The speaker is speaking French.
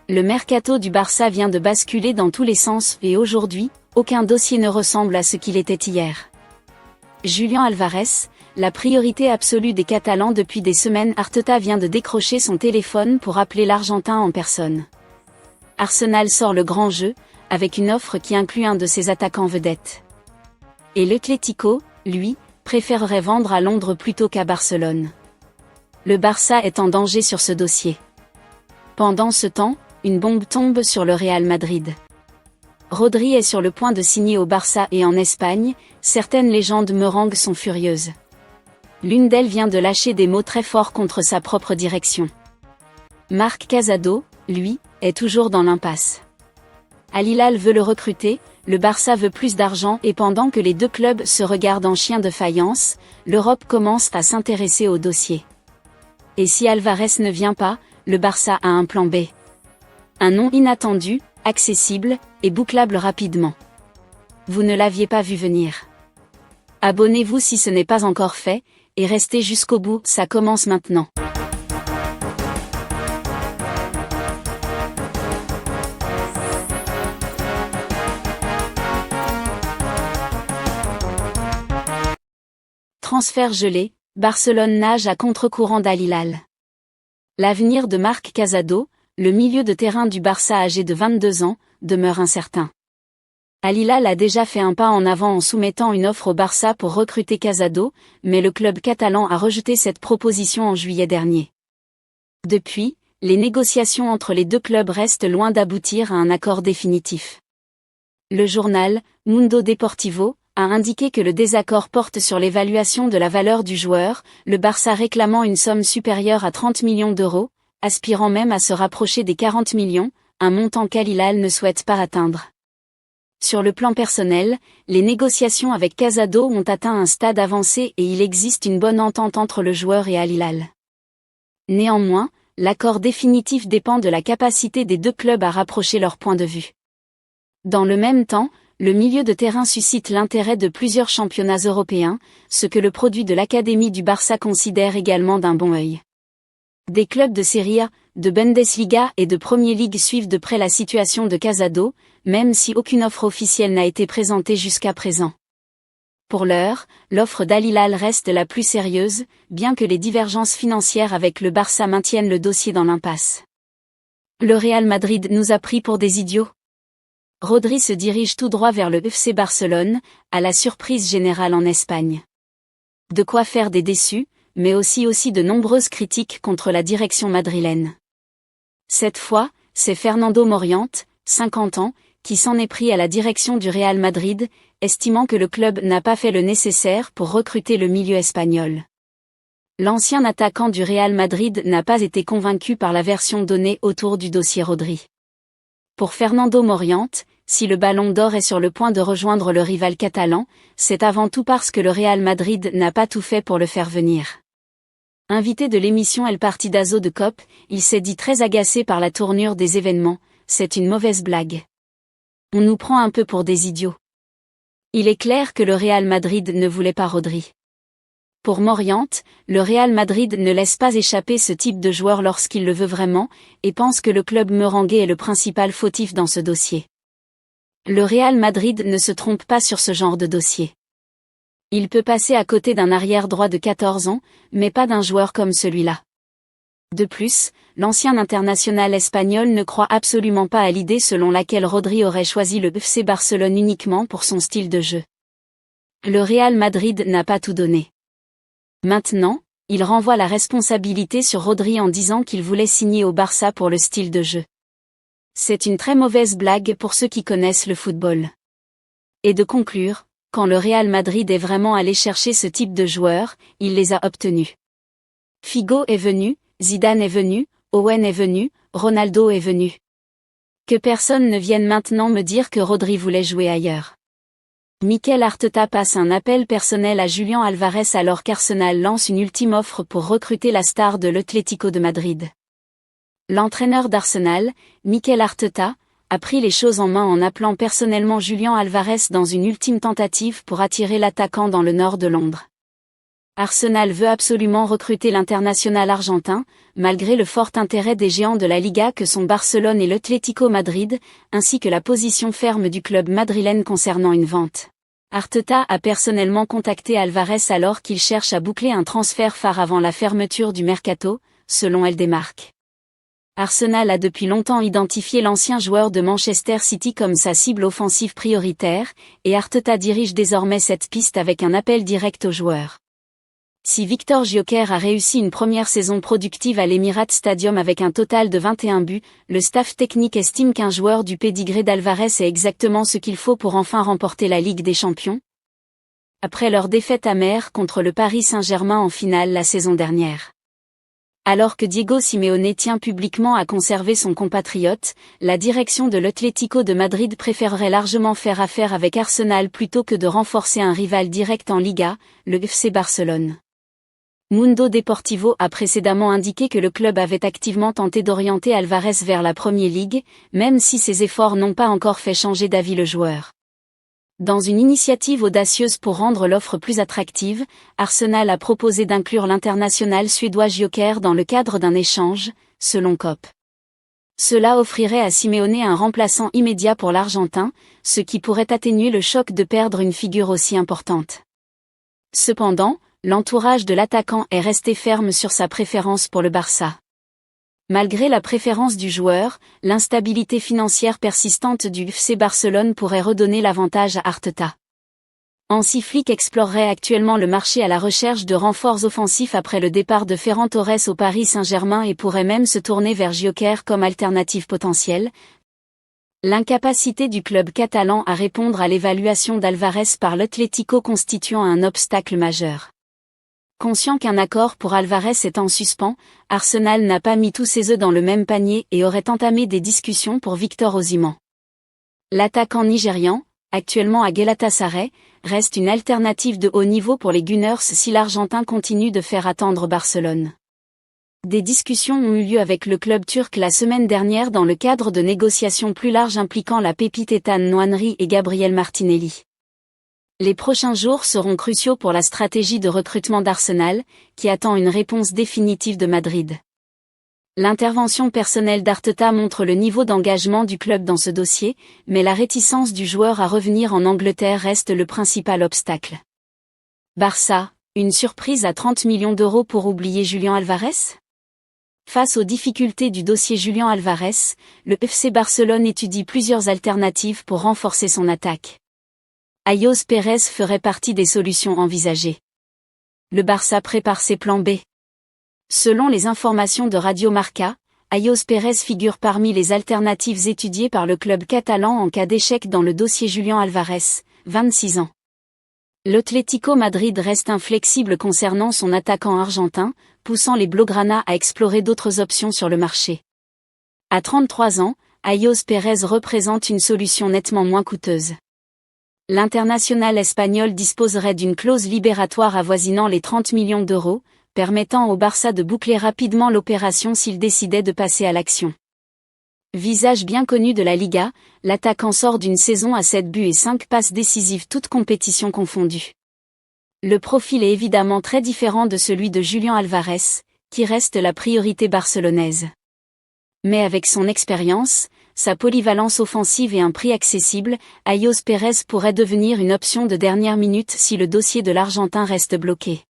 Le mercato du Barça vient de basculer dans tous les sens et aujourd'hui, aucun dossier ne ressemble à ce qu'il était hier. Julián Álvarez, la priorité absolue des Catalans depuis des semaines. Arteta vient de décrocher son téléphone pour appeler l'Argentin en personne. Arsenal sort le grand jeu, avec une offre qui inclut un de ses attaquants vedettes. Et l'Atlético, lui, préférerait vendre à Londres plutôt qu'à Barcelone. Le Barça est en danger sur ce dossier. Pendant ce temps, une bombe tombe sur le Real Madrid. Rodri est sur le point de signer au Barça et en Espagne, certaines légendes merengues sont furieuses. L'une d'elles vient de lâcher des mots très forts contre sa propre direction. Marc Casado, lui, est toujours dans l'impasse. Al Hilal veut le recruter, le Barça veut plus d'argent et pendant que les deux clubs se regardent en chien de faïence, l'Europe commence à s'intéresser au dossier. Et si Álvarez ne vient pas, le Barça a un plan B. Un nom inattendu, accessible, et bouclable rapidement. Vous ne l'aviez pas vu venir. Abonnez-vous si ce n'est pas encore fait, et restez jusqu'au bout, ça commence maintenant. Transfert gelé, Barcelone nage à contre-courant d'Al Hilal. L'avenir de Marc Casado, le milieu de terrain du Barça âgé de 22 ans, demeure incertain. Al Hilal a déjà fait un pas en avant en soumettant une offre au Barça pour recruter Casado, mais le club catalan a rejeté cette proposition en juillet dernier. Depuis, les négociations entre les deux clubs restent loin d'aboutir à un accord définitif. Le journal, Mundo Deportivo, a indiqué que le désaccord porte sur l'évaluation de la valeur du joueur, le Barça réclamant une somme supérieure à 30 millions d'euros, aspirant même à se rapprocher des 40 millions, un montant qu'Al Hilal ne souhaite pas atteindre. Sur le plan personnel, les négociations avec Casado ont atteint un stade avancé et il existe une bonne entente entre le joueur et Al Hilal. Néanmoins, l'accord définitif dépend de la capacité des deux clubs à rapprocher leurs points de vue. Dans le même temps, le milieu de terrain suscite l'intérêt de plusieurs championnats européens, ce que le produit de l'académie du Barça considère également d'un bon œil. Des clubs de Serie A, de Bundesliga et de Premier League suivent de près la situation de Casado, même si aucune offre officielle n'a été présentée jusqu'à présent. Pour l'heure, l'offre d'Al Hilal reste la plus sérieuse, bien que les divergences financières avec le Barça maintiennent le dossier dans l'impasse. Le Real Madrid nous a pris pour des idiots. Rodri se dirige tout droit vers le FC Barcelone, à la surprise générale en Espagne. De quoi faire des déçus, mais aussi de nombreuses critiques contre la direction madrilène. Cette fois, c'est Fernando Moriente, 50 ans, qui s'en est pris à la direction du Real Madrid, estimant que le club n'a pas fait le nécessaire pour recruter le milieu espagnol. L'ancien attaquant du Real Madrid n'a pas été convaincu par la version donnée autour du dossier Rodri. Pour Fernando Moriente, si le Ballon d'Or est sur le point de rejoindre le rival catalan, c'est avant tout parce que le Real Madrid n'a pas tout fait pour le faire venir. Invité de l'émission El Partidazo de COP, il s'est dit très agacé par la tournure des événements, c'est une mauvaise blague. On nous prend un peu pour des idiots. Il est clair que le Real Madrid ne voulait pas Rodri. Pour Moriente, le Real Madrid ne laisse pas échapper ce type de joueur lorsqu'il le veut vraiment, et pense que le club merengue est le principal fautif dans ce dossier. Le Real Madrid ne se trompe pas sur ce genre de dossier. Il peut passer à côté d'un arrière droit de 14 ans, mais pas d'un joueur comme celui-là. De plus, l'ancien international espagnol ne croit absolument pas à l'idée selon laquelle Rodri aurait choisi le FC Barcelone uniquement pour son style de jeu. Le Real Madrid n'a pas tout donné. Maintenant, il renvoie la responsabilité sur Rodri en disant qu'il voulait signer au Barça pour le style de jeu. C'est une très mauvaise blague pour ceux qui connaissent le football. Et de conclure, quand le Real Madrid est vraiment allé chercher ce type de joueurs, il les a obtenus. Figo est venu, Zidane est venu, Owen est venu, Ronaldo est venu. Que personne ne vienne maintenant me dire que Rodri voulait jouer ailleurs. Mikel Arteta passe un appel personnel à Julián Álvarez alors qu'Arsenal lance une ultime offre pour recruter la star de l'Atlético de Madrid. L'entraîneur d'Arsenal, Mikel Arteta, a pris les choses en main en appelant personnellement Julián Álvarez dans une ultime tentative pour attirer l'attaquant dans le nord de Londres. Arsenal veut absolument recruter l'international argentin, malgré le fort intérêt des géants de la Liga que sont Barcelone et l'Atlético Madrid, ainsi que la position ferme du club madrilène concernant une vente. Arteta a personnellement contacté Alvarez alors qu'il cherche à boucler un transfert phare avant la fermeture du mercato, selon Eldemark. Arsenal a depuis longtemps identifié l'ancien joueur de Manchester City comme sa cible offensive prioritaire, et Arteta dirige désormais cette piste avec un appel direct au joueur. Si Viktor Gyökeres a réussi une première saison productive à l'Emirates Stadium avec un total de 21 buts, le staff technique estime qu'un joueur du pédigré d'Alvarez est exactement ce qu'il faut pour enfin remporter la Ligue des Champions. Après leur défaite amère contre le Paris Saint-Germain en finale la saison dernière. Alors que Diego Simeone tient publiquement à conserver son compatriote, la direction de l'Atlético de Madrid préférerait largement faire affaire avec Arsenal plutôt que de renforcer un rival direct en Liga, le FC Barcelone. Mundo Deportivo a précédemment indiqué que le club avait activement tenté d'orienter Alvarez vers la Premier League, même si ses efforts n'ont pas encore fait changer d'avis le joueur. Dans une initiative audacieuse pour rendre l'offre plus attractive, Arsenal a proposé d'inclure l'international suédois Gyökeres dans le cadre d'un échange, selon COP. Cela offrirait à Simeone un remplaçant immédiat pour l'Argentin, ce qui pourrait atténuer le choc de perdre une figure aussi importante. Cependant, l'entourage de l'attaquant est resté ferme sur sa préférence pour le Barça. Malgré la préférence du joueur, l'instabilité financière persistante du FC Barcelone pourrait redonner l'avantage à Arteta. Hansi Flick explorerait actuellement le marché à la recherche de renforts offensifs après le départ de Ferran Torres au Paris Saint-Germain et pourrait même se tourner vers Gyökeres comme alternative potentielle. L'incapacité du club catalan à répondre à l'évaluation d'Alvarez par l'Atlético constituant un obstacle majeur. Conscient qu'un accord pour Alvarez est en suspens, Arsenal n'a pas mis tous ses œufs dans le même panier et aurait entamé des discussions pour Victor Osimhen. L'attaquant nigérian, actuellement à Galatasaray, reste une alternative de haut niveau pour les Gunners si l'Argentin continue de faire attendre Barcelone. Des discussions ont eu lieu avec le club turc la semaine dernière dans le cadre de négociations plus larges impliquant la pépite Ethan Nwaneri et Gabriel Martinelli. Les prochains jours seront cruciaux pour la stratégie de recrutement d'Arsenal, qui attend une réponse définitive de Madrid. L'intervention personnelle d'Arteta montre le niveau d'engagement du club dans ce dossier, mais la réticence du joueur à revenir en Angleterre reste le principal obstacle. Barça, une surprise à 30 millions d'euros pour oublier Julián Alvarez ? Face aux difficultés du dossier Julián Alvarez, le FC Barcelone étudie plusieurs alternatives pour renforcer son attaque. Ayoze Pérez ferait partie des solutions envisagées. Le Barça prépare ses plans B. Selon les informations de Radio Marca, Ayoze Pérez figure parmi les alternatives étudiées par le club catalan en cas d'échec dans le dossier Julián Alvarez, 26 ans. L'Atlético Madrid reste inflexible concernant son attaquant argentin, poussant les Blaugrana à explorer d'autres options sur le marché. À 33 ans, Ayoze Pérez représente une solution nettement moins coûteuse. L'international espagnol disposerait d'une clause libératoire avoisinant les 30 millions d'euros, permettant au Barça de boucler rapidement l'opération s'il décidait de passer à l'action. Visage bien connu de la Liga, l'attaquant sort d'une saison à 7 buts et 5 passes décisives toutes compétitions confondues. Le profil est évidemment très différent de celui de Julián Alvarez, qui reste la priorité barcelonaise. Mais avec son expérience, sa polyvalence offensive et un prix accessible, Ayoze Pérez pourrait devenir une option de dernière minute si le dossier de l'Argentin reste bloqué.